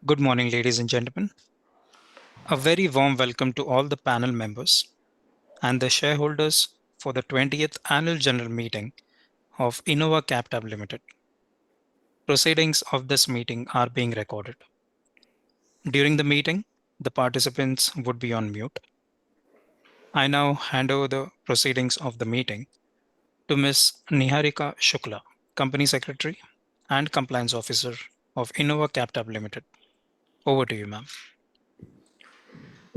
Good morning, ladies and gentlemen. A very warm welcome to all the panel members and the shareholders for the 20th Annual General Meeting of Innova Capital Limited. Proceedings of this meeting are being recorded. During the meeting, the participants would be on mute. I now hand over the proceedings of the meeting to Ms. Niharika Shukla, Company Secretary and Compliance Officer of Innova Capital Limited. Over to you, ma'am.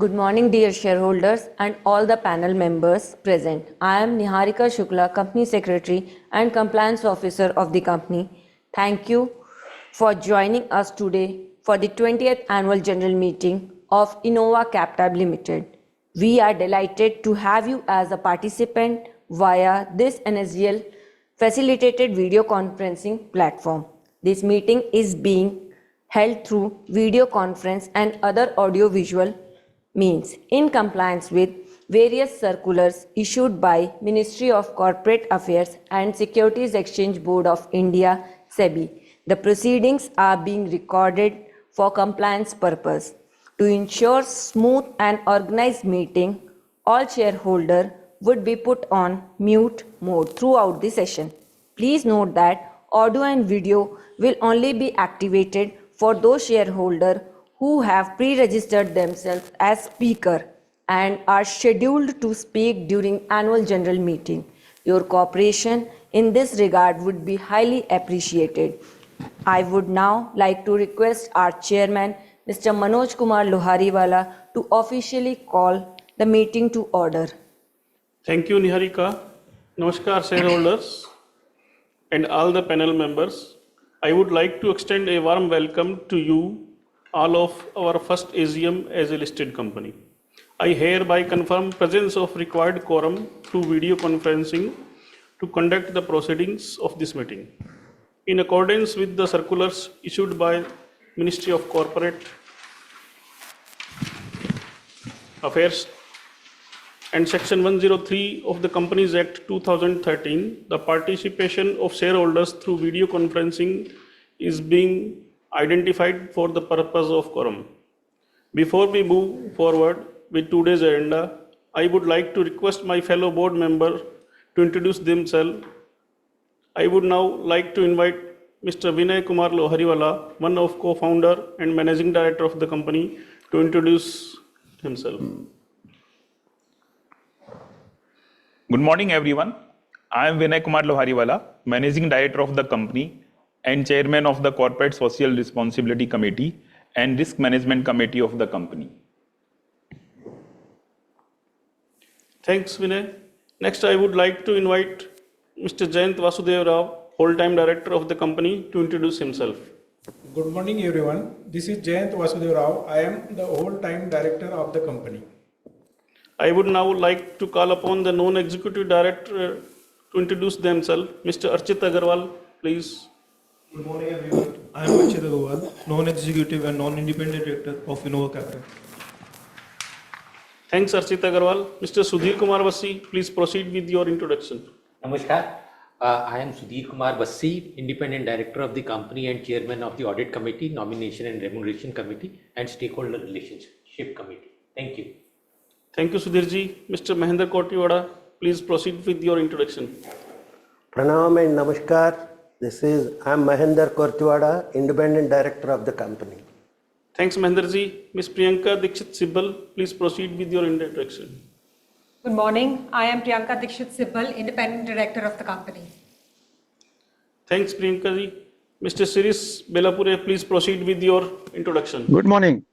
Good morning, dear shareholders and all the panel members present. I am Niharika Shukla, Company Secretary and Compliance Officer of the company. Thank you for joining us today for the 20th Annual General Meeting of Innova Capital Limited. We are delighted to have you as a participant via this NSGL facilitated video conferencing platform. This meeting is being held through video conference and other audio-visual means in compliance with various circulars issued by Ministry of Corporate Affairs and Securities Exchange Board of India (SEBI). The proceedings are being recorded for compliance purpose. To ensure smooth and organized meeting, all shareholders would be put on mute mode throughout the session. Please note that audio and video will only be activated for those shareholders who have pre-registered themselves as speaker and are scheduled to speak during annual general meeting. Your cooperation in this regard would be highly appreciated. I would now like to request our chairman, Mr. Manoj Kumar Lohariwala, to officially call the meeting to order. Thank you, Niharika. Namaskar, shareholders and all the panel members. I would like to extend a warm welcome to you all of our first AGM as a listed company. I hereby confirm presence of required quorum through video conferencing to conduct the proceedings of this meeting. In accordance with the circulars issued by Ministry of Corporate Affairs and Section 103 of the Companies Act 2013, the participation of shareholders through video conferencing is being identified for the purpose of quorum. Before we move forward with today's agenda, I would like to request my fellow board member to introduce themselves. I would now like to invite Mr. Vinay Kumar Lohariwala, one of co-founder and managing director of the company, to introduce himself. Good morning, everyone. I am Vinay Kumar Lohariwala, Managing Director of the company and Chairman of the Corporate Social Responsibility Committee and Risk Management Committee of the company. Thanks, Vinay. Next, I would like to invite Mr. Jayant Vasudev Rao, whole-time director of the company, to introduce himself. Good morning, everyone. This is Jayant Vasudev Rao. I am the whole-time director of the company. I would now like to call upon the non-executive director to introduce themselves. Mr. Archit Agarwal, please. Good morning, everyone. I am Archit Agarwal, non-executive and non-independent director of Innova Capital. Thanks, Archit Agarwal. Mr. Sudhir Kumar Bassi, please proceed with your introduction. Namaskar. I am Sudhir Kumar Bassi, independent director of the company and chairman of the audit committee, nomination and remuneration committee, and stakeholder relationship committee. Thank you. Thank you, Sudhirji. Mr. Mahendra Kotiwada, please proceed with your introduction. Pranam and Namaskar. I am Mahendra Kortiwada, independent director of the company. Thanks, Mahendraji. Ms. Priyanka Dikshit Sibbal, please proceed with your introduction. Good morning. I am Priyanka Dikshit Sibbal, independent director of the company. Thanks, Priyanka ji. Mr. Shirish Belapure, please proceed with your introduction. Good morning.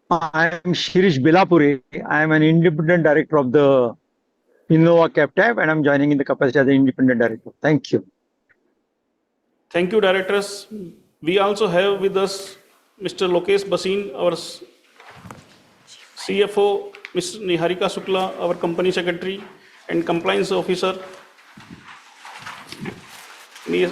I am Shirish Belapure. I am an independent director of the Innova Capital and I am joining in the capacity as an independent director. Thank you. Thank you, directors. We also have with us Mr. Lokesh Basin, our CFO, Ms. Niharika Shukla, our company secretary and compliance officer, Ms.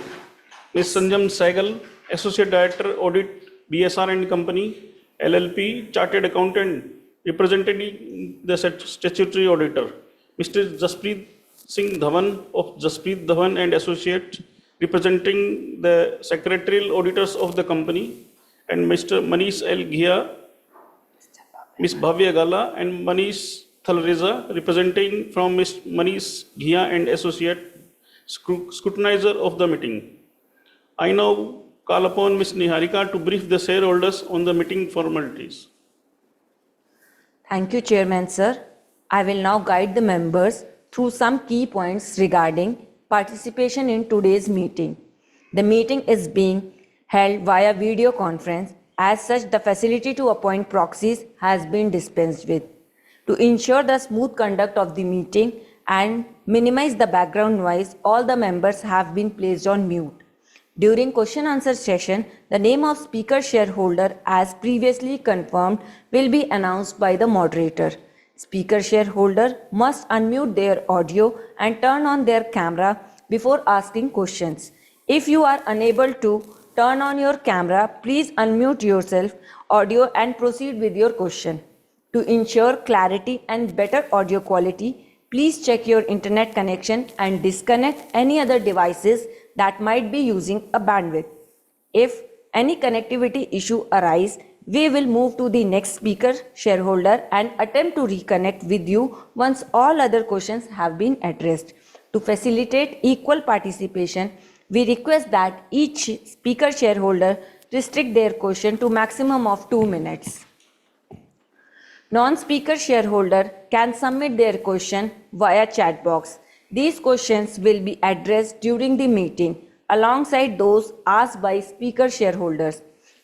Sanjam Saigal, associate director, audit, BSR and company, LLP, chartered accountant, representing the statutory auditor, Mr. Jaspreet Singh Dhawan of Jaspreet Dhawan and Associates, representing the secretarial auditors of the company, and Mr. Manish L. Ghia, Ms. Bhavya Gala, and Manish Thalreza, representing from Ms. Manish Ghia and Associate Scrutinizer of the meeting. I now call upon Ms. Niharika to brief the shareholders on the meeting formalities. Thank you, Chairman, sir. I will now guide the members through some key points regarding participation in today's meeting. The meeting is being held via video conference. As such, the facility to appoint proxies has been dispensed with. To ensure the smooth conduct of the meeting and minimize the background noise, all the members have been placed on mute. During question answer session, the name of speaker shareholder as previously confirmed will be announced by the moderator. Speaker shareholder must unmute their audio and turn on their camera before asking questions. If you are unable to turn on your camera, please unmute yourself audio and proceed with your question. To ensure clarity and better audio quality, please check your internet connection and disconnect any other devices that might be using a bandwidth. If any connectivity issue arises, we will move to the next speaker shareholder and attempt to reconnect with you once all other questions have been addressed. To facilitate equal participation, we request that each speaker shareholder restrict their question to maximum of 2 minutes. Non-speaker shareholder can submit their question via chat box. These questions will be addressed during the meeting alongside those asked by speaker shareholders.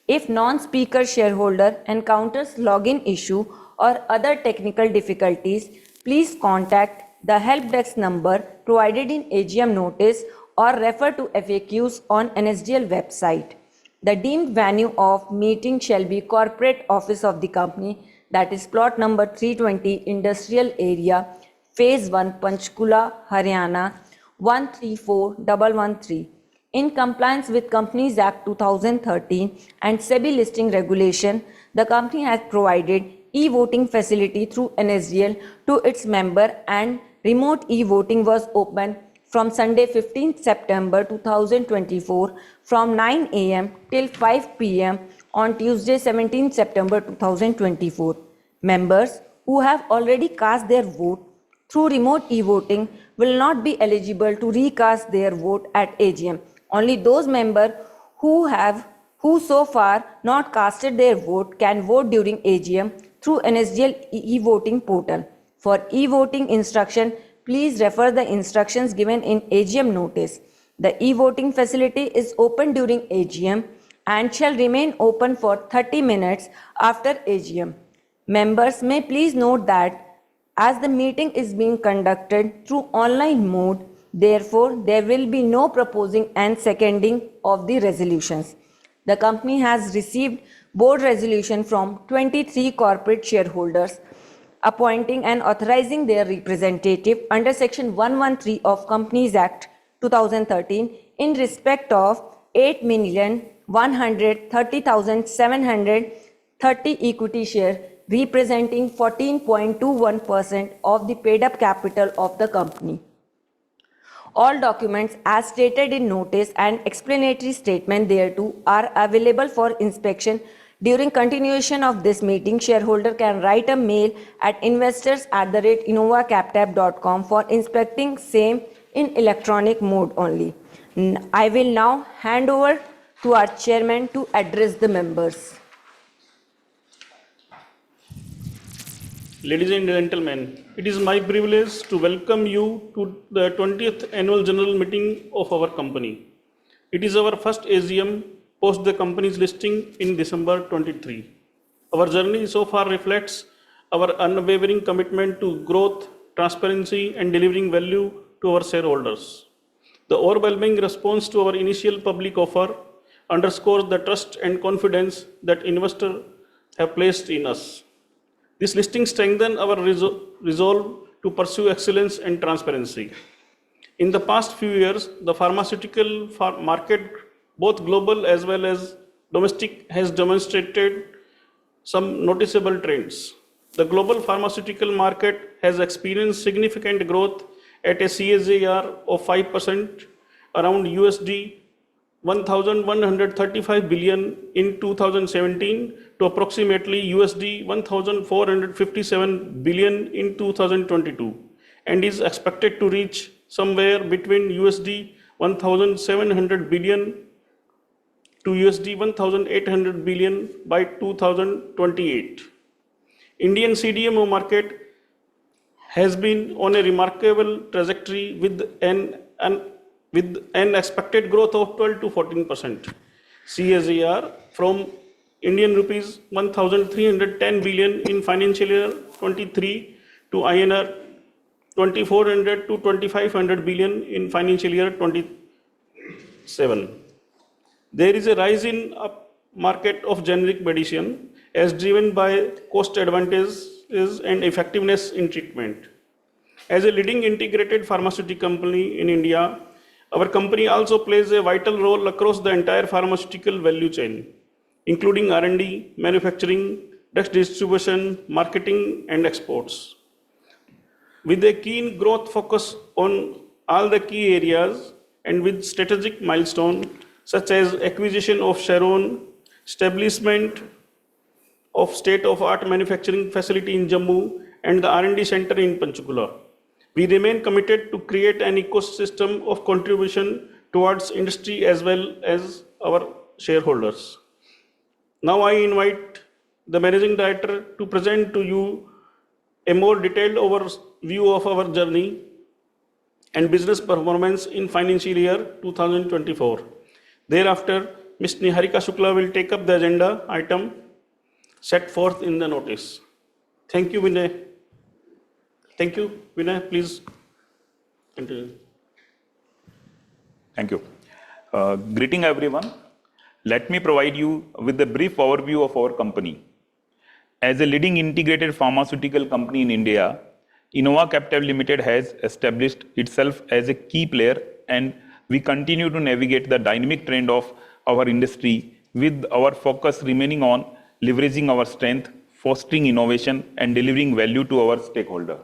If non-speaker shareholder encounters login issue or other technical difficulties, please contact the help desk number provided in AGM notice or refer to FAQs on NSDL website. The deemed venue of meeting shall be corporate office of the company, that is plot number 320 industrial area, phase 1 Panchkula, Haryana 134113. In compliance with Companies Act 2013 and SEBI listing regulation, the company has provided e-voting facility through NSDL to its member, and remote e-voting was open from Sunday 15th September 2024 from 9 a.m. till 5 p.m. on Tuesday 17th September 2024. Members who have already cast their vote through remote e-voting will not be eligible to recast their vote at AGM. Only those members who so far not casted their vote can vote during AGM through NSDL e-voting portal. For e-voting instruction, please refer the instructions given in AGM notice. The e-voting facility is open during AGM and shall remain open for 30 minutes after AGM. Members may please note that as the meeting is being conducted through online mode, therefore there will be no proposing and seconding of the resolutions. The company has received board resolution from 23 corporate shareholders appointing and authorizing their representative under Section 113 of Companies Act 2013 in respect of 8,130,730 equity share representing 14.21% of the paid up capital of the company. All documents as stated in notice and explanatory statement thereto are available for inspection. During continuation of this meeting, shareholder can write a mail at investors@innovacaptab.com for inspecting same in electronic mode only. I will now hand over to our chairman to address the members. Ladies and gentlemen, it is my privilege to welcome you to the 20th annual general meeting of our company. It is our first AGM post the company's listing in December 23. Our journey so far reflects our unwavering commitment to growth, transparency, and delivering value to our shareholders. The overwhelming response to our initial public offer underscores the trust and confidence that investors have placed in us. This listing strengthens our resolve to pursue excellence and transparency. In the past few years, the pharmaceutical market, both global as well as domestic, has demonstrated some noticeable trends. The global pharmaceutical market has experienced significant growth at a CAGR of 5% around USD $1,135 billion in 2017 to approximately USD 1,457 billion in 2022, and is expected to reach somewhere between USD 1,700 billion to USD 1,800 billion by 2028. Indian CDMO market has been on a remarkable trajectory with an expected growth of 12 to 14% CAGR from Indian rupees 1,310 billion in financial year 23 to INR 2,400 to 2,500 billion in financial year 27. There is a rise in market of generic medicine as driven by cost advantages and effectiveness in treatment. As a leading integrated pharmaceutical company in India, our company also plays a vital role across the entire pharmaceutical value chain, including R&D, manufacturing, drug distribution, marketing, and exports. With a keen growth focus on all the key areas and with strategic milestones such as acquisition of Sharon, establishment of state-of-art manufacturing facility in Jammu, and the R&D center in Panchkula, we remain committed to create an ecosystem of contribution towards industry as well as our shareholders. Now I invite the Managing Director to present to you a more detailed overview of our journey and business performance in financial year 2024. Thereafter, Ms. Niharika Shukla will take up the agenda item set forth in the notice. Thank you, Vinay. Thank you, Vinay. Please continue. Thank you. Greeting everyone. Let me provide you with a brief overview of our company. As a leading integrated pharmaceutical company in India, Innova Capital Limited has established itself as a key player, and we continue to navigate the dynamic trend of our industry with our focus remaining on leveraging our strength, fostering innovation, and delivering value to our stakeholder.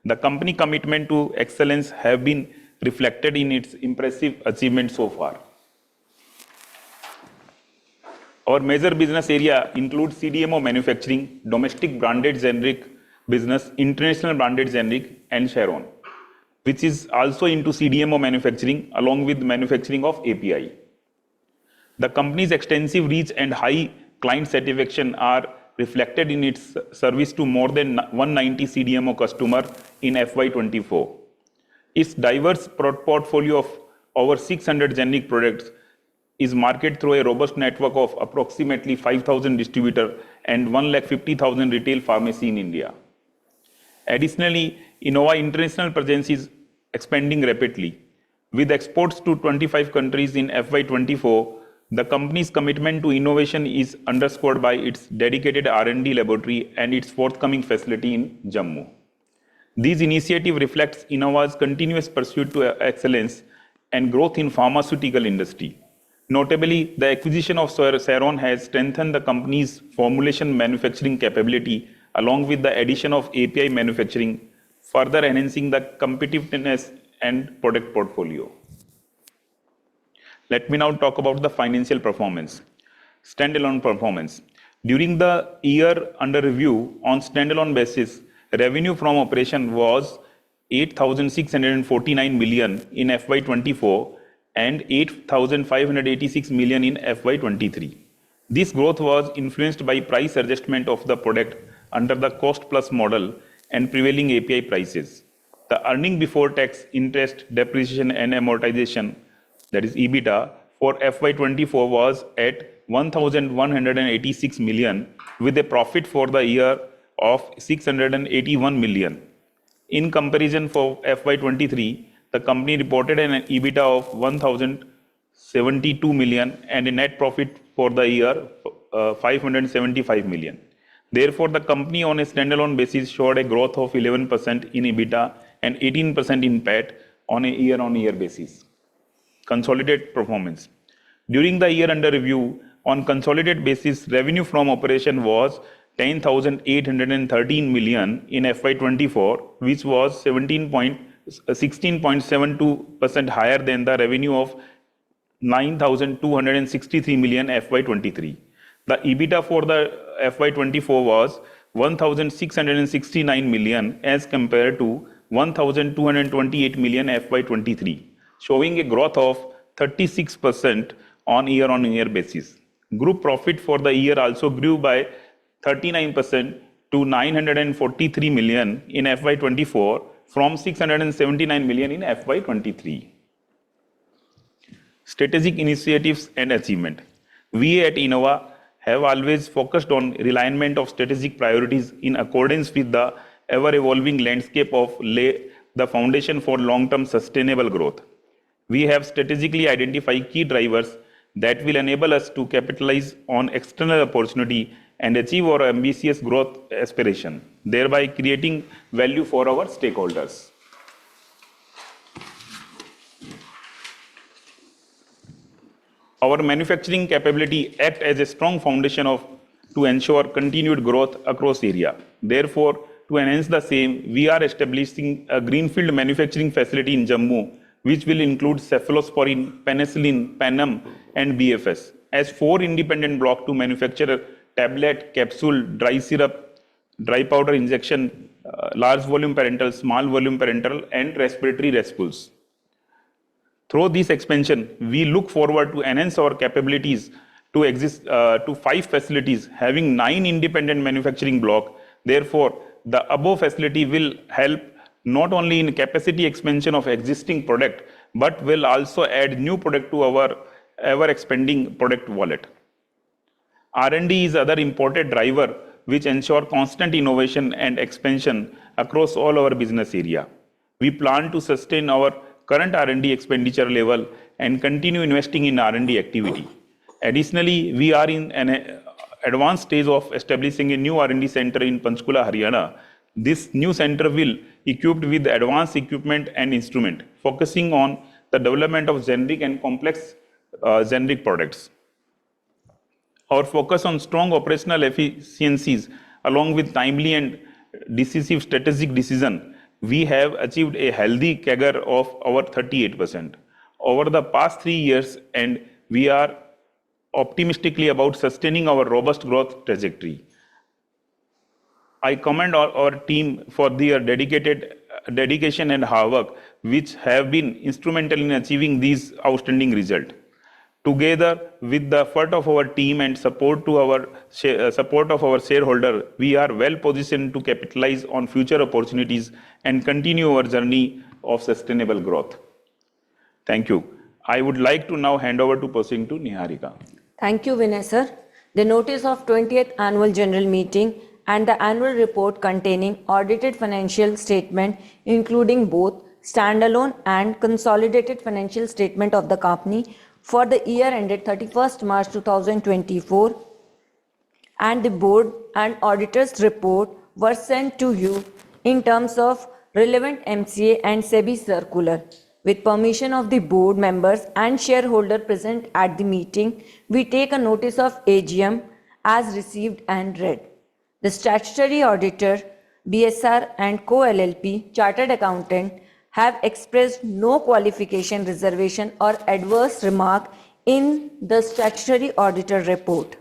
The company commitment to excellence have been reflected in its impressive achievements so far. Our major business area includes CDMO manufacturing, domestic branded generic business, international branded generic, and Sharon, which is also into CDMO manufacturing along with manufacturing of API. The company's extensive reach and high client satisfaction are reflected in its service to more than 190 CDMO customers in FY24. Its diverse portfolio of over 600 generic products is marketed through a robust network of approximately 5,000 distributors and 150,000 retail pharmacies in India. Additionally, Innova international presence is expanding rapidly. With exports to 25 countries in FY24, the company's commitment to innovation is underscored by its dedicated R&D laboratory and its forthcoming facility in Jammu. These initiatives reflect Innova's continuous pursuit to excellence and growth in pharmaceutical industry. Notably, the acquisition of Sharon has strengthened the company's formulation manufacturing capability along with the addition of API manufacturing, further enhancing the competitiveness and product portfolio. Let me now talk about the financial performance. Standalone performance. During the year under review, on standalone basis, revenue from operation was 8,649 million in FY24 and 8,586 million in FY23. This growth was influenced by price adjustment of the product under the cost-plus model and prevailing API prices. The earning before tax, interest, depreciation and amortization, that is EBITDA, for FY24 was at 1,186 million with a profit for the year of 681 million. In comparison for FY23, the company reported an EBITDA of 1,072 million and a net profit for the year 575 million. Therefore, the company on a standalone basis showed a growth of 11% in EBITDA and 18% in PAT on a year-on-year basis. Consolidated performance. During the year under review, on consolidated basis, revenue from operation was 10,813 million in FY24, which was 16.72% higher than the revenue of 9,263 million FY23. The EBITDA for the FY24 was 1,669 million as compared to 1,228 million FY23, showing a growth of 36% on year-on-year basis. Group profit for the year also grew by 39% to 943 million in FY24 from 679 million in FY23. Strategic initiatives and achievement. We at Innova have always focused on realignment of strategic priorities in accordance with the ever-evolving landscape of lay the foundation for long-term sustainable growth. We have strategically identified key drivers that will enable us to capitalize on external opportunity and achieve our ambitious growth aspiration, thereby creating value for our stakeholders. Our manufacturing capability acts as a strong foundation to ensure continued growth across area. Therefore, to enhance the same, we are establishing a greenfield manufacturing facility in Jammu, which will include cephalosporin, penicillin, penem, and BFS, as 4 independent blocks to manufacture tablet, capsule, dry syrup, dry powder injection, large volume parenteral, small volume parenteral, and respiratory respules. Through this expansion, we look forward to enhance our capabilities to 5 facilities having 9 independent manufacturing blocks. Therefore, the above facility will help not only in capacity expansion of existing product, but will also add new product to our ever-expanding product wallet. R&D is other important driver which ensure constant innovation and expansion across all our business area. We plan to sustain our current R&D expenditure level and continue investing in R&D activity. Additionally, we are in an advanced stage of establishing a new R&D center in Panchkula, Haryana. This new center will be equipped with advanced equipment and instrument, focusing on the development of generic and complex generic products. Our focus on strong operational efficiencies along with timely and decisive strategic decision, we have achieved a healthy CAGR of over 38% over the past 3 years, and we are optimistically about sustaining our robust growth trajectory. I commend our team for their dedication and hard work, which have been instrumental in achieving these outstanding results. Together with the effort of our team and support of our shareholder, we are well positioned to capitalize on future opportunities and continue our journey of sustainable growth. Thank you. I would like to now hand over to Niharika. Thank you, Vinay sir. The notice of 20th Annual General Meeting and the annual report containing audited financial statement, including both standalone and consolidated financial statement of the company for the year ended 31st March 2024, and the board and auditors report were sent to you in terms of relevant MCA and SEBI circular. With permission of the board members and shareholder present at the meeting, we take a notice of AGM as received and read. The statutory auditor, BSR and Co LLP, Chartered Accountant, have expressed no qualification, reservation or adverse remark in the statutory auditor report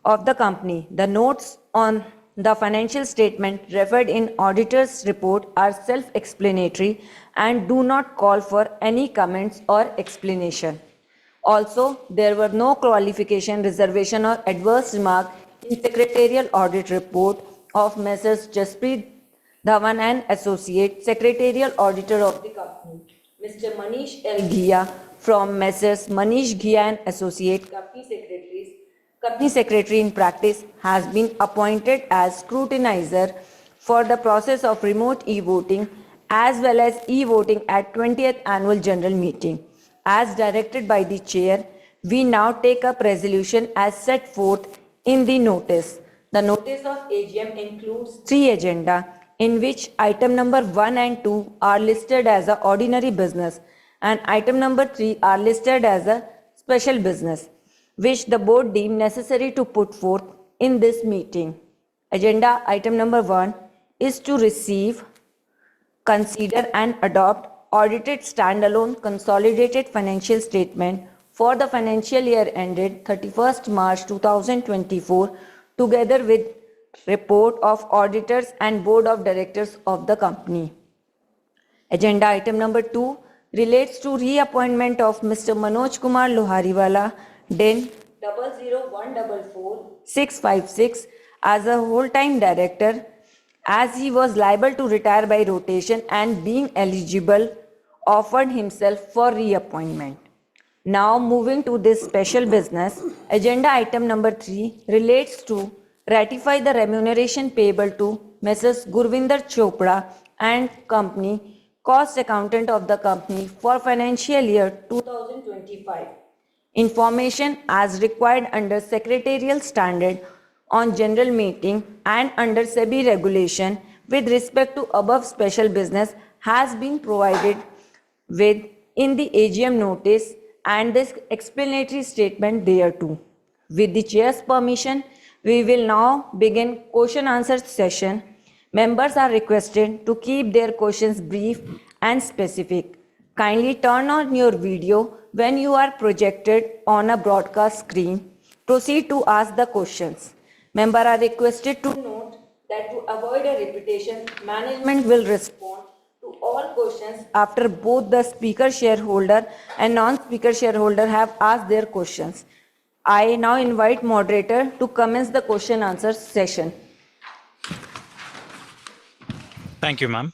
of the company. The notes on the financial statement referred in auditor's report are self-explanatory and do not call for any comments or explanation. Also, there were no qualification, reservation or adverse remark in secretarial audit report of Messrs. Jaspreet Dhawan and Associate, Secretarial Auditor of the company, Mr. Manish L. Ghia from Messrs. Manish Ghia and Associate, Company Secretary in practice, has been appointed as scrutinizer for the process of remote e-voting as well as e-voting at 20th Annual General Meeting. As directed by the Chair, we now take up resolution as set forth in the notice. The notice of AGM includes 3 agenda, in which item number 1 and 2 are listed as a ordinary business and item number 3 are listed as a special business, which the board deemed necessary to put forth in this meeting. Agenda item number 1 is to receive, consider and adopt audited standalone consolidated financial statement for the financial year ended 31st March 2024, together with report of auditors and board of directors of the company. Agenda item number 2 relates to reappointment of Mr. Manoj Kumar Lohariwala, DIN 00144 as a whole-time director, as he was liable to retire by rotation and being eligible, offered himself for reappointment. Now moving to this special business, agenda item number 3 relates to ratify the remuneration payable to Messrs. Gurvinder Chopra and Company, cost accountant of the company for financial year 2025. Information as required under secretarial standard on general meeting and under SEBI regulation with respect to above special business has been provided with in the AGM notice and this explanatory statement thereto. With the chair's permission, we will now begin question answer session. Members are requested to keep their questions brief and specific. Kindly turn on your video when you are projected on a broadcast screen. Proceed to ask the questions. Members are requested to note that to avoid a repetition, management will respond to all questions after both the speaker shareholder and non-speaker shareholder have asked their questions. I now invite moderator to commence the question answer session. Thank you, ma'am.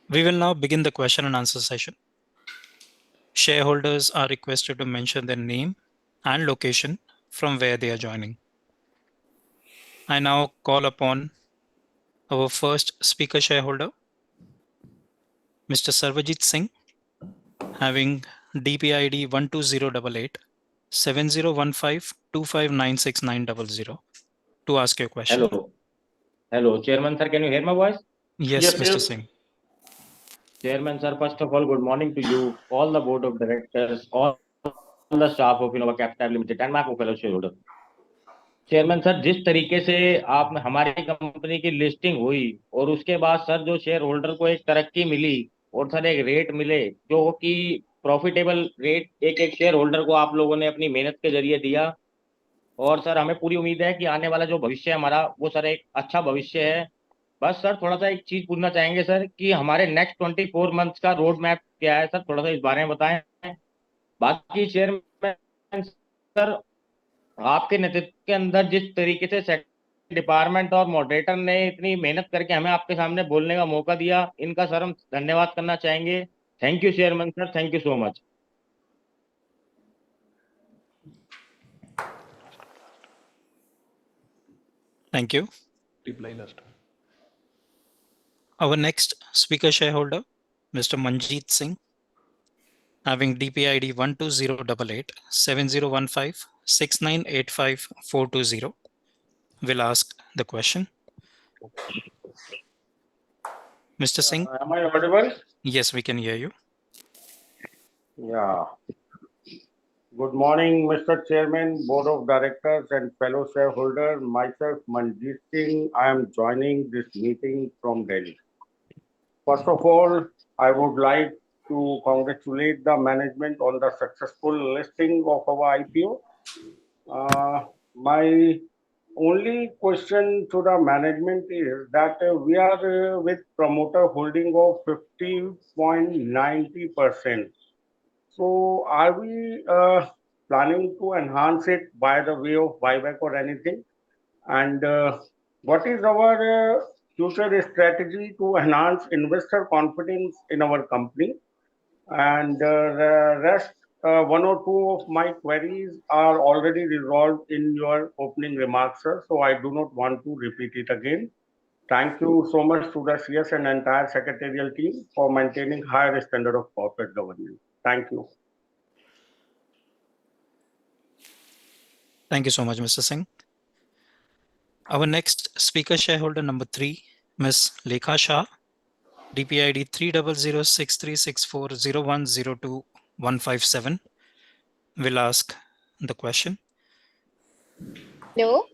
We will now begin the question and answer session. Shareholders are requested to mention their name and location from where they are joining. I now call upon our first speaker shareholder, Mr. Sarvajit Singh, having DPID 12088 7015259690 to ask your question. Hello, Chairman sir, can you hear my voice? Yes, Mr. Singh. Chairman sir, first of all, good morning to you, all the board of directors, all the staff of Innova Capital Limited and my fellow shareholder. Chairman sir, जिस तरीके से आप हमारी company की listing हुई और उसके बाद सर जो शेयर होल्डर को एक तरक्की मिली और सर एक रेट मिले जो कि प्रॉफिटेबल रेट एक एक शेयर होल्डर को आप लोगों ने अपनी मेहनत के जरिए दिया और सर हमें पूरी उम्मीद है कि आने वाला जो भविष्य है हमारा वो सर एक अच्छा भविष्य है। बस सर थोड़ा सा एक चीज पूछना चाहेंगे सर कि हमारे नेक्स्ट 24 मंथ्स का रोड मैप क्या है सर, थोड़ा सा इस बारे में बताएं। बाकी चेयरमैन सर, आपके नेतृत्व के अंदर जिस तरीके से डिपार्टमेंट और मॉडरेटर ने इतनी मेहनत करके हमें आपके सामने बोलने का मौका दिया, इनका सर हम धन्यवाद करना चाहेंगे। Thank you chairman sir, thank you so much. Thank you. Reply last. Our next speaker shareholder, Mr. Manjeet Singh, having DPID 12088 70156985 will ask the question. Mr. Singh? Am I audible? Yes, we can hear you. Yeah. Good morning, Mr. Chairman, Board of Directors and fellow shareholders. Myself, Manjeet Singh. I am joining this meeting from Delhi. First of all, I would like to congratulate the management on the successful listing of our IPO. My only question to the management is that we are with promoter holding of 50.90%. So are we planning to enhance it by the way of buyback or anything? And what is our future strategy to enhance investor confidence in our company? And the rest, one or two of my queries are already resolved in your opening remarks, sir. So I do not want to repeat it again. Thank you so much to the CS and entire secretarial team for maintaining higher standard of corporate governance. Thank you. Thank you so much, Mr. Singh. Our next speaker shareholder number 3, Ms. Lekha Shah, DPID 300636401021157 will ask the question. Hello,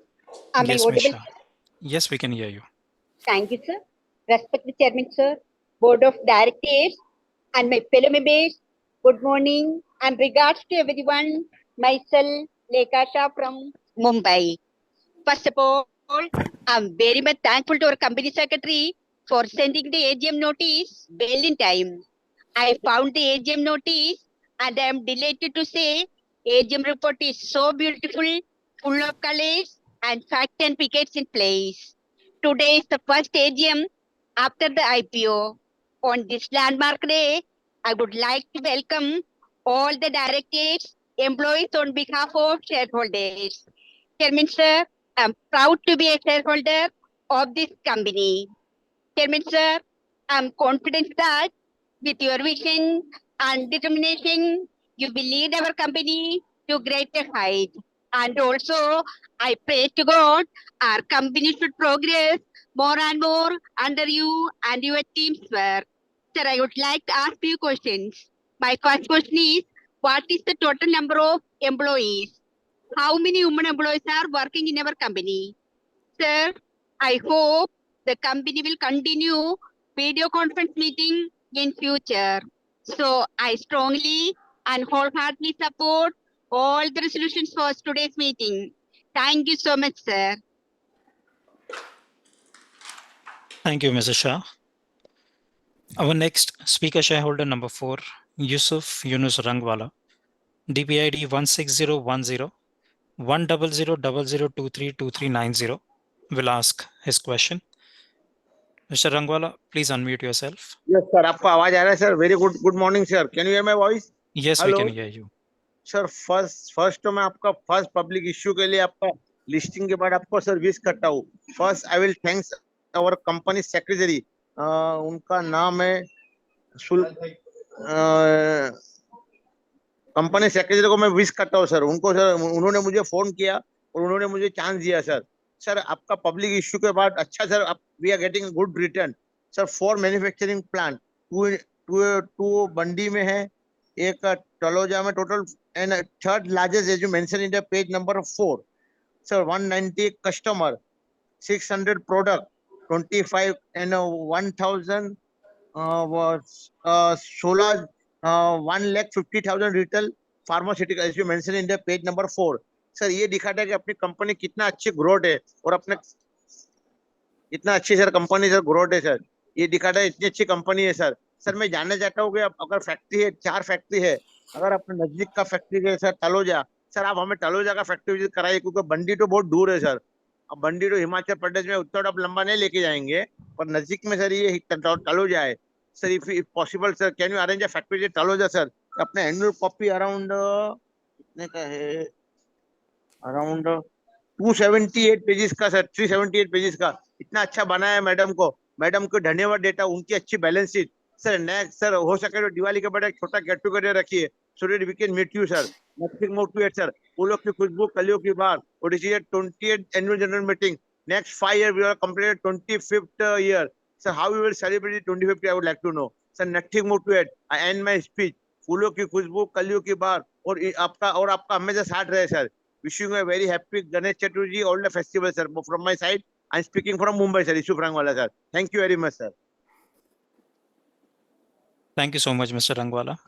am I Yes, Ms. audible? Shah. Yes, we can hear you. Thank you, sir. Respected Chairman, sir, Board of Directors, and my fellow members. Good morning and regards to everyone. Myself, Lekha Shah from Mumbai. First of all, I'm very much thankful to our company secretary for sending the AGM notice well in time. I found the AGM notice and I am delighted to say AGM report is so beautiful, full of colors and fact and figures in place. Today is the first AGM after the IPO. On this landmark day, I would like to welcome all the directors, employees on behalf of shareholders. Chairman sir, I'm proud to be a shareholder of this company. Chairman sir, I'm confident that with your vision and determination, you will lead our company to greater heights. And also, I pray to God our company should progress more and more under you and your team's work. Sir, I would like to ask you questions. My first question is, what is the total number of employees? How many women employees are working in our company? Sir, I hope the company will continue video conference meeting in future. So I strongly and wholeheartedly support all the resolutions for today's meeting. Thank you so much, sir. Thank you, Mr. Shah. Our next speaker shareholder number 4, Yusuf Yunus Rangwala, DPID 16010 10000232390, will ask his question. Mr. Rangwala, please unmute yourself. Yes, sir. आपका आवाज आ रहा है sir? Very good morning, sir. Can you hear my voice? Yes, we Hello. can hear you. Sir first तो मैं आपका first public issue के लिए आपका लिस्टिंग के बाद आपको सर विश करता हूँ. First I will thanks our company secretary. उनका नाम है कंपनी सेक्रेटरी को मैं विश करता हूँ सर. उनको सर उन्होंने मुझे फोन किया और उन्होंने मुझे चांस दिया सर. सर आपका पब्लिक इश्यू के बाद अच्छा sir we are getting good return sir. 4 manufacturing plant, two बंडी में है, एक तलोजा में total, and third largest as you mention in the page number 4 sir. 190 customer, 600 product, 25 and 1000 16 1,50,000 retail pharmaceutical as you mention in the page number 4 sir. ये दिखाता है कि अपनी कंपनी कितना अच्छी ग्रोथ है और अपने इतना अच्छी सर कंपनी सर ग्रोथ है सर. ये दिखाता है इतनी अच्छी कंपनी है सर. सर मैं जानना चाहता हूँ कि अगर फैक्ट्री है, 4 फैक्ट्री है, अगर अपने नजदीक का फैक्ट्री है सर तलोजा, सर आप हमें तलोजा का फैक्ट्री विजिट कराइए क्योंकि बंडी तो बहुत दूर है सर. अब बंडी तो हिमाचल प्रदेश में उतना आप लंबा नहीं लेके जाएंगे, पर नजदीक में सर ये तलोजा है sir. If possible sir can you arrange a factory visit Taloja sir. अपने एनुअल कॉपी अराउंड कितने का है, अराउंड 278 पेजेस का सर, 378 पेजेस का. इतना अच्छा बनाया मैडम को धन्यवाद देता हूँ. उनकी अच्छी balance sheet sir. Next sir हो सके तो दिवाली के बाद एक छोटा गेट टुगेदर रखिए so that we can meet you sir. Nothing more to it sir. फूलों की खुशबू कलियों की बात, और this is 20th annual general meeting. Next 5 years we are completed 25th year sir. How we will celebrate 25th I would like to know sir. Nothing more to it. I end my speech. फूलों की खुशबू कलियों की बात, और आपका हमेशा साथ रहे sir. Wishing you a very happy Ganesh Chaturthi, all the festivals, sir. From my side, I'm speaking from Mumbai, sir. Yusuf Rangwala, sir. Thank you very much, sir. Thank you so much, Mr. Rangwala.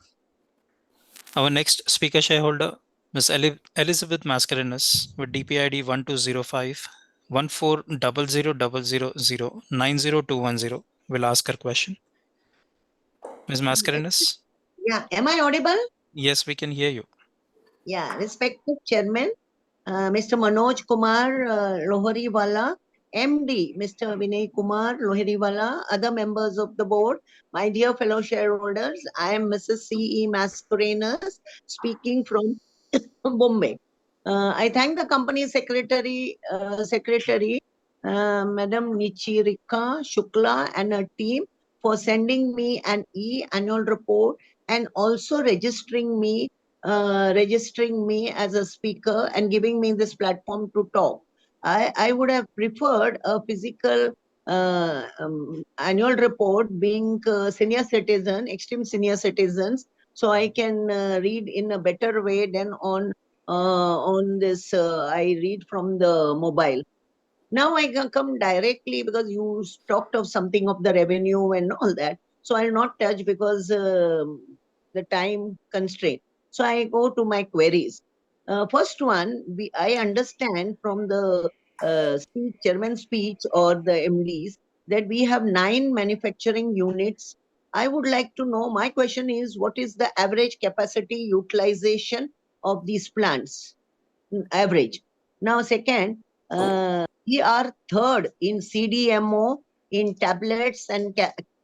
Our next speaker shareholder, Ms. Elizabeth Mascarenhas, with DPID 1205 140000090,210, will ask her question. Ms. Mascarenhas? Yeah, am I audible? Yes, we can hear you. Yeah, respected Chairman, Mr. Manoj Kumar Lohariwala, MD, Mr. Vinay Kumar Lohariwala, other members of the board, my dear fellow shareholders, I am Mrs. C.E. Mascarenhas, speaking from Bombay. I thank the company secretary, Madam Nichirika Shukla and her team for sending me an e-annual report and also registering me as a speaker and giving me this platform to talk. I would have preferred a physical annual report, being senior citizen, extreme senior citizens, so I can read in a better way than on this. I read from the mobile. Now I can come directly because you talked of something of the revenue and all that. So I'll not touch because the time constraint. So I go to my queries. First one, I understand from the chairman's speech or the MDs that we have 9 manufacturing units. I would like to know, my question is, what is the average capacity utilization of these plants? Average. Now, second, we are third in CDMO in tablets and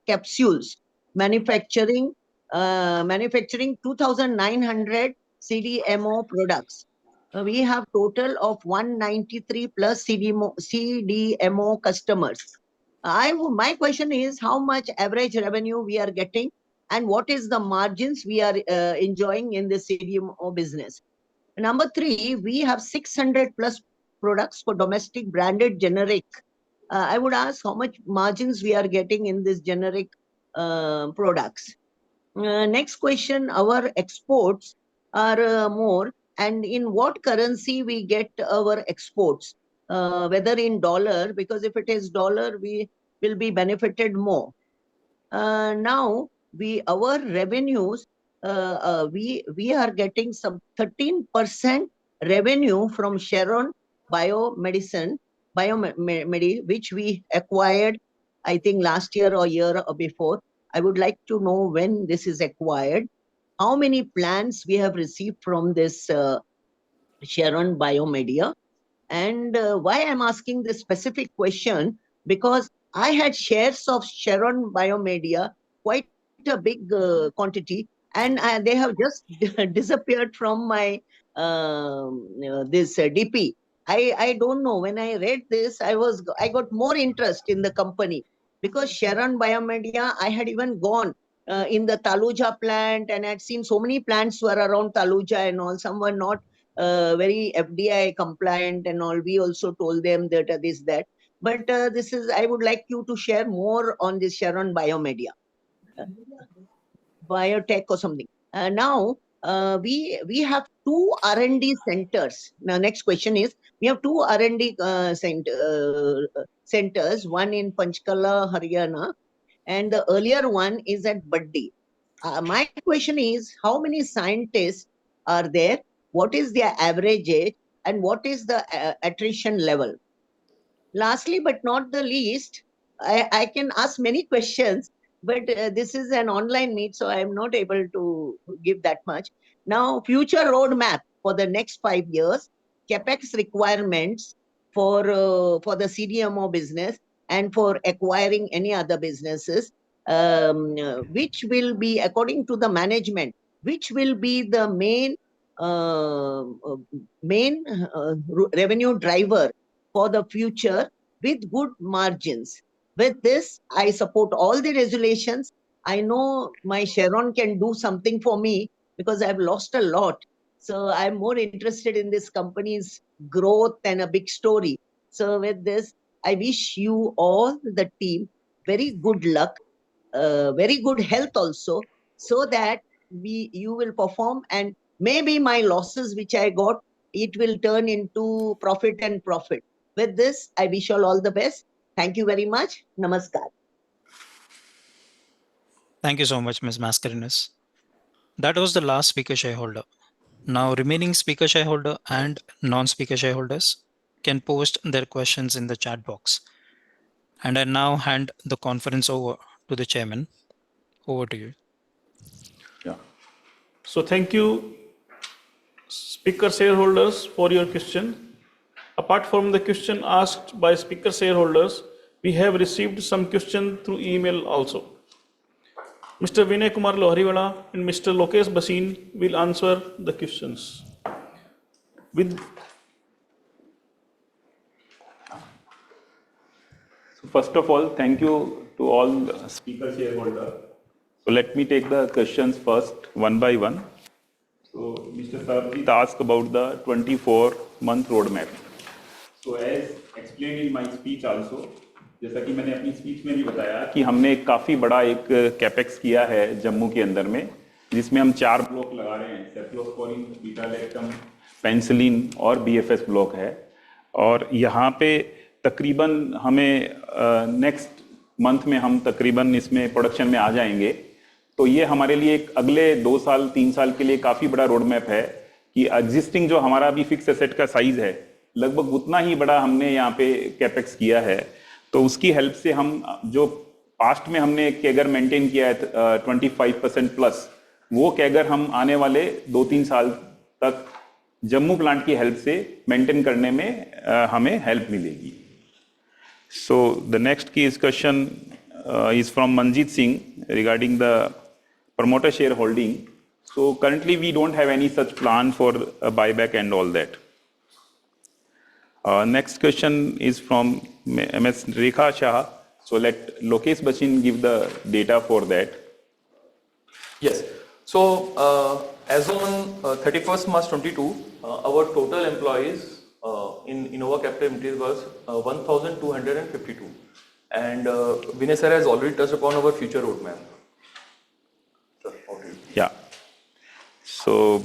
capsules, manufacturing 2,900 CDMO products. We have total of 193 plus CDMO customers. My question is, how much average revenue we are getting and what is the margins we are enjoying in the CDMO business? Number 3, we have 600 plus products for domestic branded generic. I would ask how much margins we are getting in this generic products. Next question, our exports are more, and in what currency we get our exports? Whether in dollar, because if it is dollar, we will be benefited more. Now our revenues, we are getting some 13% revenue from Sharon Biomedi, which we acquired, I think last year or year or before. I would like to know when this is acquired, how many plants we have received from this Sharon Biomedia. And why I'm asking this specific question, because I had shares of Sharon Biomedia, quite a big quantity, and they have just disappeared from my this DP. I don't know. When I read this, I got more interest in the company because Sharon Biomedia, I had even gone in the Taluja plant and I'd seen so many plants were around Taluja and all. Some were not very FDI compliant and all. We also told them that this, that. But I would like you to share more on this Sharon Biomedia, biotech or something. Now, we have 2 R&D centers. Now, next question is, we have 2 R&D centers, one in Panchkala, Haryana, and the earlier one is at Baddi. My question is, how many scientists are there? What is their average age? And what is the attrition level? Lastly, but not the least, I can ask many questions, but this is an online meet, so I am not able to give that much. Now, future roadmap for the next 5 years, capex requirements for the CDMO business and for acquiring any other businesses, which will be, according to the management, which will be the main revenue driver for the future with good margins. With this, I support all the resolutions. I know my Sharon can do something for me because I've lost a lot. So I'm more interested in this company's growth and a big story. So with this, I wish you all, the team, very good luck, very good health also, so that you will perform, and maybe my losses which I got, it will turn into profit and profit. With this, I wish you all the best. Thank you very much. Namaskar. Thank you so much, Ms. Mascarenas. That was the last speaker shareholder. Now, remaining speaker shareholder and non-speaker shareholders can post their questions in the chat box. And I now hand the conference over to the chairman. Over to you. Yeah. So thank you, speaker shareholders, for your question. Apart from the question asked by speaker shareholders, we have received some questions through email also. Mr. Vinay Kumar Lohariwala and Mr. Lokesh Basin will answer the questions. First of all, thank you to all the speaker shareholders. So let me take the questions first, one by one. So Mr. Sarabjit asked about the 24-month roadmap. So as explained in my speech also, जैसा कि मैंने अपनी speech में भी बताया कि हमने काफ़ी बड़ा एक कैपेक्स किया है जम्मू के अंदर में, जिसमें हम 4 ब्लॉक लगा रहे हैं, सेफ्लोस्पोरिन, बीटा-लैक्टम, पेनिसिलिन और बीएफएस ब्लॉक है. और यहाँ पे तकरीबन हमें नेक्स्ट मंथ में हम तकरीबन इसमें प्रोडक्शन में आ जाएंगे। तो ये हमारे लिए एक अगले 2 साल 3 साल के लिए काफ़ी बड़ा रोड मैप है कि एग्जिस्टिंग जो हमारा अभी फिक्स एसेट का साइज है लगभग उतना ही बड़ा हमने यहाँ पे कैपेक्स किया है। तो उसकी हेल्प से हम जो पास्ट में हमने कैगर मेंटेन किया है 25% प्लस, वो कैगर हम आने वाले 2-3 साल तक जम्मू प्लांट की हेल्प से मेंटेन करने में हमें हेल्प मिलेगी। सो द नेक्स्ट की question is from Manjeet Singh regarding the promoter shareholding. So currently we don't have any such plan for a buyback and all that. Next question is from MS Rekha Shah. So let Lokesh Bachin give the data for that. Yes. So as on 31st March 22, our total employees in Innova Capital Limited was 1,252. And Vinay sir has already touched upon our future roadmap. Yeah. So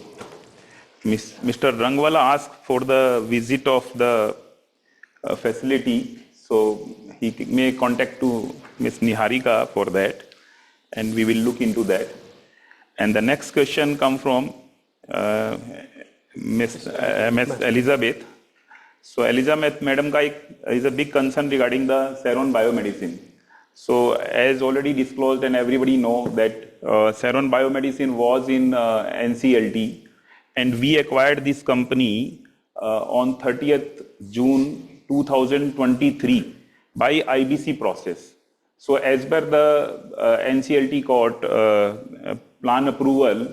Mr. Rangwala asked for the visit of the facility. So he may contact to Ms. Niharika for that, and we will look into that. And the next question come from Ms. Elizabeth. So Elizabeth Madam ka is a big concern regarding the Ceron Biomedicine. So as already disclosed and everybody know that Ceron Biomedicine was in NCLT, and we acquired this company on 30th June 2023 by IBC process. So as per the NCLT court plan approval,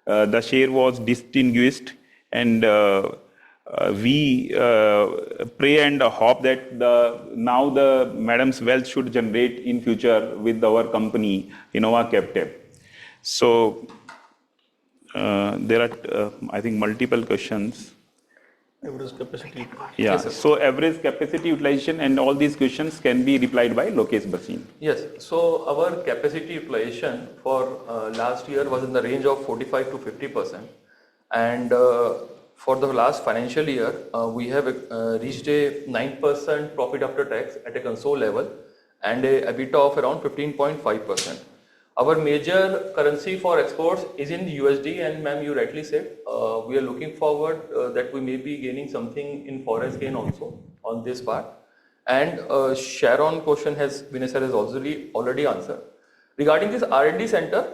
the share was distinguished, and we pray and hope that now the madam's wealth should generate in future with our company Innova Captive. So there are I think multiple questions. Average capacity. Yeah. Yes, sir. So average capacity utilization and all these questions can be replied by Lokesh Bachin. Yes. So our capacity utilization for last year was in the range of 45 to 50%, and for the last financial year, we have reached a 9% profit after tax at a console level and a EBITDA of around 15.5%. Our major currency for exports is in USD, and ma'am, you rightly said, we are looking forward that we may be gaining something in forex gain also on this part. And Sharon question has Vinay sir has already answered. Regarding this R&D center,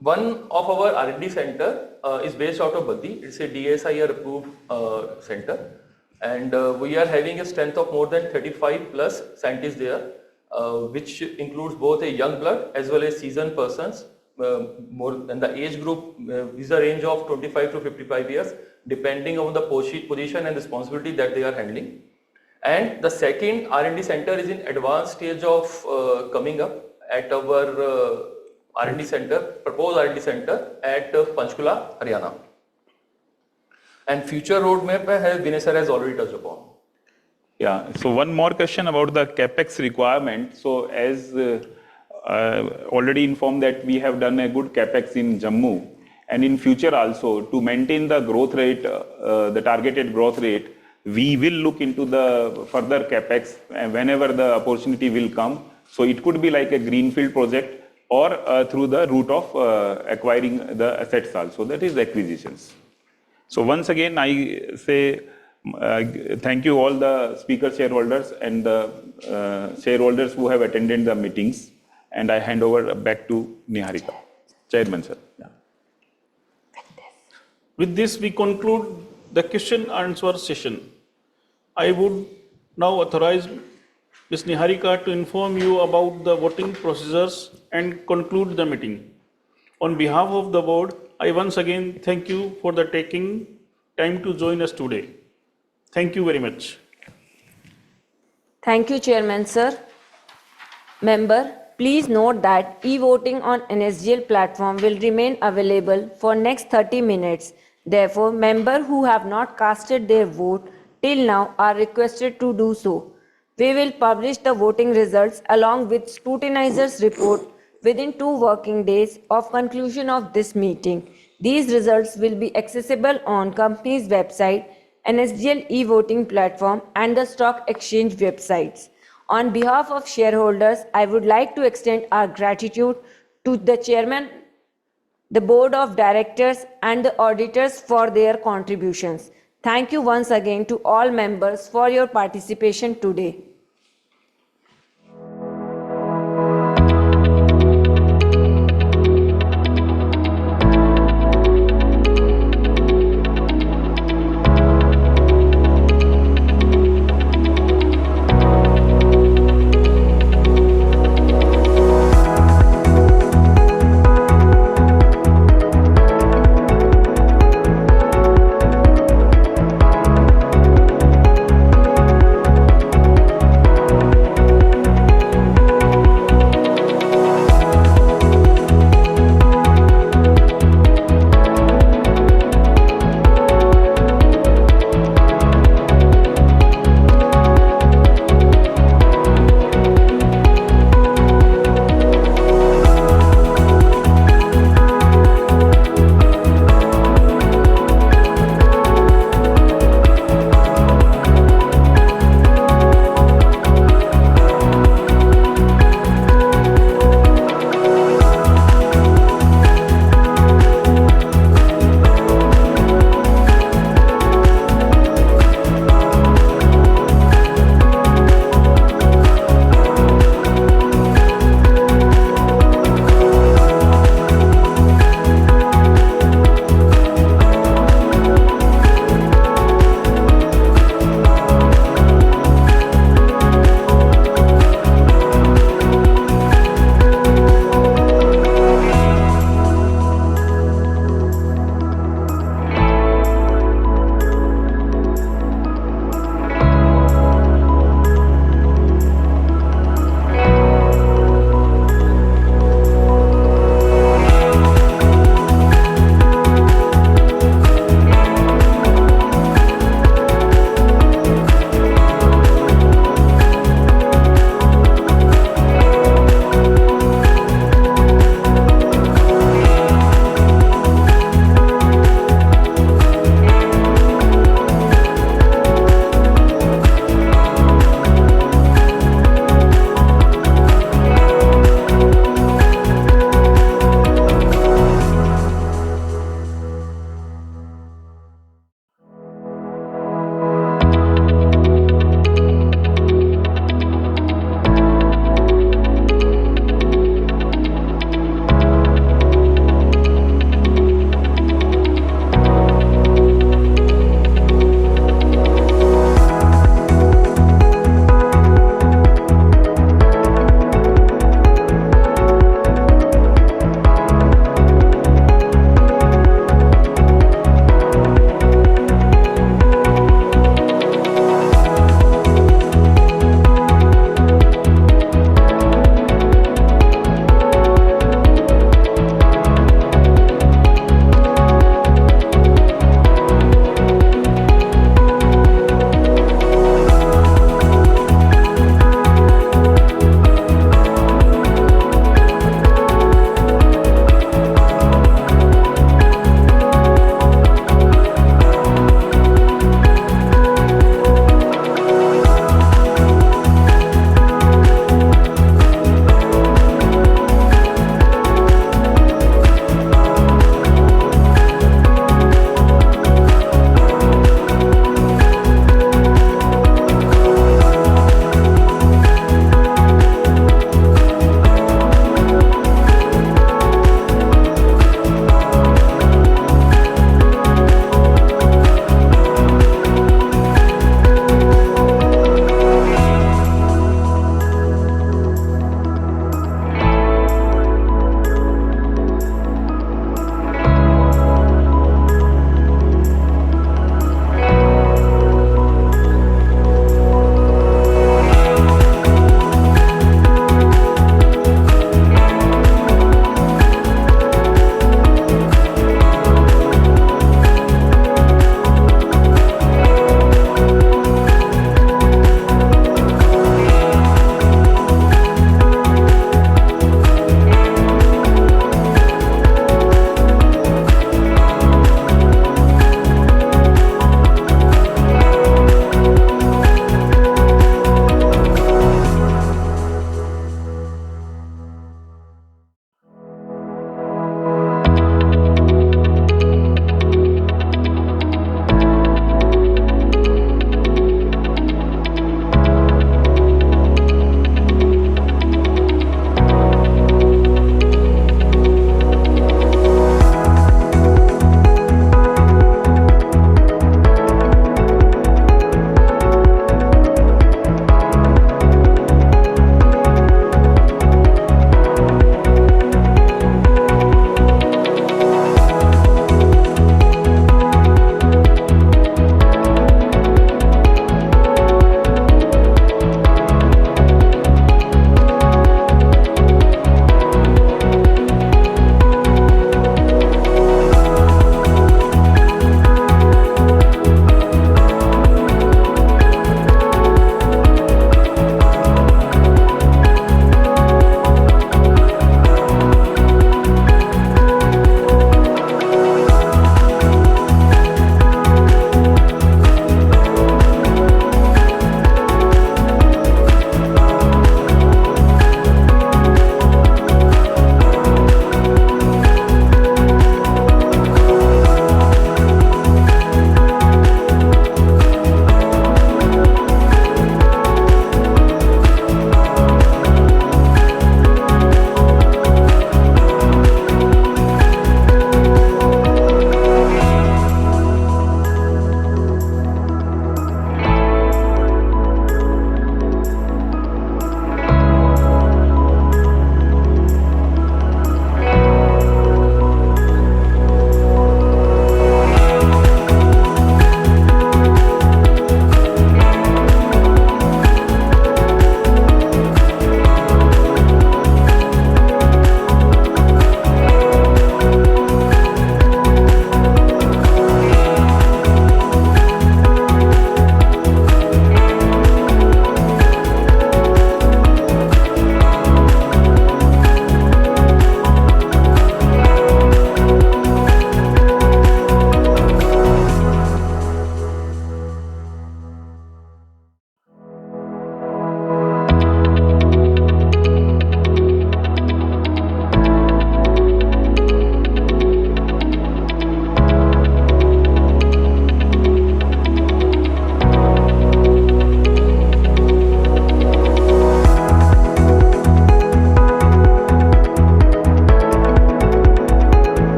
one of our R&D center is based out of Baddi. It's a DSIR approved center, and we are having a strength of more than 35 plus scientists there, which includes both a young blood as well as seasoned persons. More than the age group is a range of 25 to 55 years, depending on the position and responsibility that they are handling. And the second R&D center is in advanced stage of coming up at our R&D center, proposed R&D center at Panchkula, Haryana. And future roadmap Vinay sir has already touched upon. Yeah. So one more question about the capex requirement. So as already informed that we have done a good capex in Jammu, and in future also to maintain the growth rate, the targeted growth rate, we will look into the further capex whenever the opportunity will come. So it could be like a greenfield project or through the route of acquiring the assets also, that is acquisitions. So once again, I say thank you all the speaker shareholders and the shareholders who have attended the meetings, and I hand over back to Niharika. Chairman, sir. Yeah. With this, we conclude the question answer session. I would now authorize Ms. Niharika to inform you about the voting procedures and conclude the meeting. On behalf of the board, I once again thank you for the taking time to join us today. Thank you very much. Thank you, Chairman, sir. Member, please note that e-voting on NSGL platform will remain available for next 30 minutes. Therefore, members who have not casted their vote till now are requested to do so. We will publish the voting results along with scrutinizer's report within 2 working days of conclusion of this meeting. These results will be accessible on company's website, NSGL e-voting platform and the stock exchange websites. On behalf of shareholders, I would like to extend our gratitude to the Chairman, the Board of Directors and the auditors for their contributions. Thank you once again to all members for your participation today.